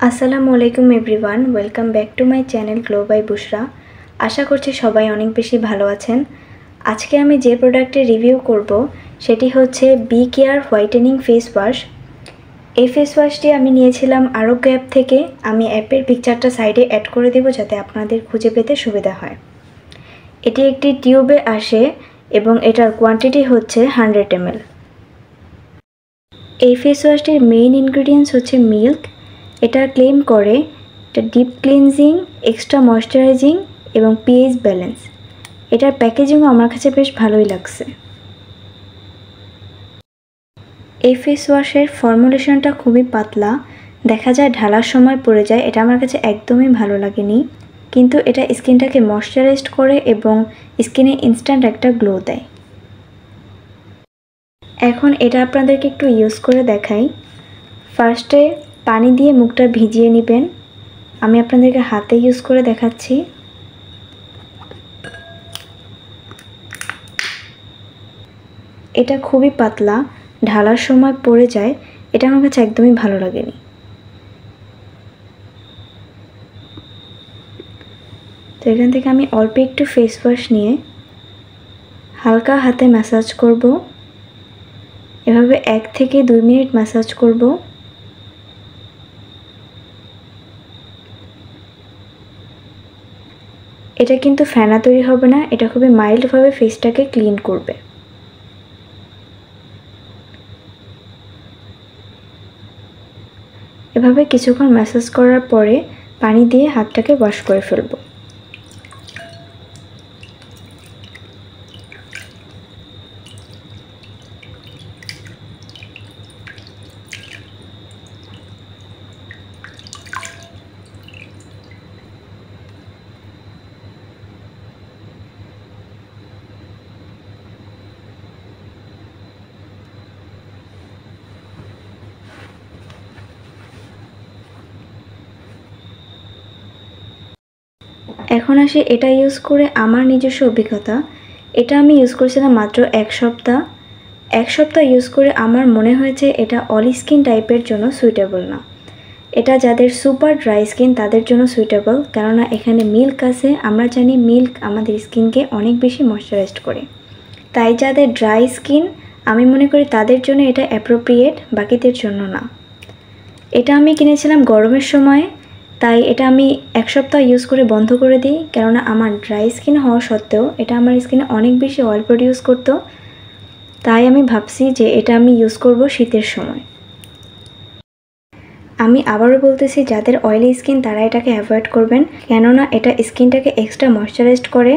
আসসালামু আলাইকুম everyone, welcome back to my channel glow by Bushra. আশা করছি সবাই অনেক বেশি ভালো আছেন। আজকে আমি যে প্রোডাক্টের রিভিউ করব সেটি হচ্ছে B care whitening face wash. এই ফেস ওয়াশটি আমি নিয়েছিলাম আরোগ্য অ্যাপ থেকে। আমি অ্যাপের পিকচারটা সাইডে অ্যাড করে দেব যাতে আপনাদের খুঁজে পেতে সুবিধা হয়। এটি একটি টিউবে আসে এবং এটার কোয়ান্টিটি হচ্ছে 100 ml। এই ফেস ওয়াশটির মেইন ইনগ্রেডিয়েন্টস হচ্ছে মিল্ক। এটা ক্লেম করে এটা ডিপ ক্লিনজিং, এক্সট্রা ময়শ্চারাইজিং এবং পিএইচ ব্যালেন্স। এটার প্যাকেজিংও আমার কাছে বেশ ভালোই লাগছে। এই ফেস ওয়াশের ফর্মুলেশনটা খুবই পাতলা, দেখা যায় ঢালার সময় পড়ে যায়। এটা আমার কাছে একদমই ভালো লাগেনি, কিন্তু এটা স্কিনটাকে ময়শ্চারাইজড করে এবং স্কিনে ইনস্ট্যান্ট একটা গ্লো দেয়। এখন এটা আপনাদেরকে একটু ইউজ করে দেখাই। ফার্স্টে পানি দিয়ে মুখটা ভিজিয়ে নেবেন। আমি আপনাদেরকে হাতে ইউজ করে দেখাচ্ছি। এটা খুবই পাতলা, ঢালার সময় পড়ে যায়। এটা আমার কাছে একদমই ভালো লাগেনি। তো এখান থেকে আমি অল্প একটু ফেস ওয়াশ নিয়ে হালকা হাতে ম্যাসাজ করব। এভাবে 1 থেকে 2 মিনিট ম্যাসাজ করব। এটা কিন্তু ফেনা তৈরি হবে না, এটা খুবই মাইল্ডভাবে ফেসটাকে ক্লিন করবে। এভাবে কিছুক্ষণ ম্যাসাজ করার পরে পানি দিয়ে হাতটাকে ওয়াশ করে ফেলব। এখন আসি এটা ইউজ করে আমার নিজস্ব অভিজ্ঞতা। এটা আমি ইউজ করেছিলাম মাত্র 1 সপ্তাহ। 1 সপ্তাহ ইউজ করে আমার মনে হয়েছে এটা অয়েলি স্কিন টাইপের জন্য সুইটেবল না। এটা যাদের সুপার ড্রাই স্কিন তাদের জন্য সুইটেবল, কেননা এখানে মিল্ক আছে। আমরা জানি মিল্ক আমাদের স্কিনকে অনেক বেশি ময়শ্চারাইজড করে। তাই যাদের ড্রাই স্কিন আমি মনে করি তাদের জন্য এটা অ্যাপ্রোপ্রিয়েট, বাকিদের জন্য না। এটা আমি কিনেছিলাম গরমের সময়, তাই এটা আমি 1 সপ্তাহ ইউজ করে বন্ধ করে দিই, কেননা আমার ড্রাই স্কিন হওয়া সত্ত্বেও এটা আমার স্কিনে অনেক বেশি অয়েল প্রডিউস করতো। তাই আমি ভাবছি যে এটা আমি ইউজ করব শীতের সময়। আমি আবারও বলতেছি, যাদের অয়েলি স্কিন তারা এটাকে অ্যাভয়েড করবেন, কেননা এটা স্কিনটাকে এক্সট্রা ময়শ্চারাইজড করে।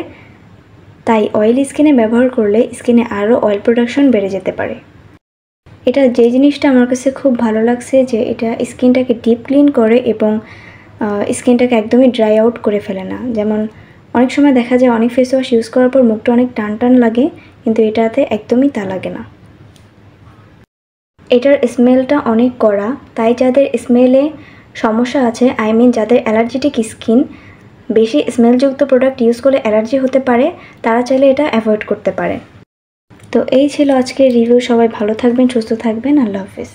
তাই অয়েলি স্কিনে ব্যবহার করলে স্কিনে আরও অয়েল প্রোডাকশন বেড়ে যেতে পারে। এটা যে জিনিসটা আমার কাছে খুব ভালো লাগছে যে এটা স্কিনটাকে ডিপ ক্লিন করে এবং স্কিনটাকে একদমই ড্রাই আউট করে ফেলে না। যেমন অনেক সময় দেখা যায় অনেক ফেস ওয়াশ ইউজ করার পর মুখটা অনেক টান টান লাগে, কিন্তু এটাতে একদমই তা লাগে না। এটার স্মেলটা অনেক কড়া, তাই যাদের স্মেলে সমস্যা আছে, যাদের অ্যালার্জেটিক স্কিন, বেশি স্মেলযুক্ত প্রোডাক্ট ইউজ করলে অ্যালার্জি হতে পারে, তারা চাইলে এটা অ্যাভয়েড করতে পারে। তো এই ছিল আজকের রিভিউ। সবাই ভালো থাকবেন, সুস্থ থাকবেন। আল্লাহ হাফেজ।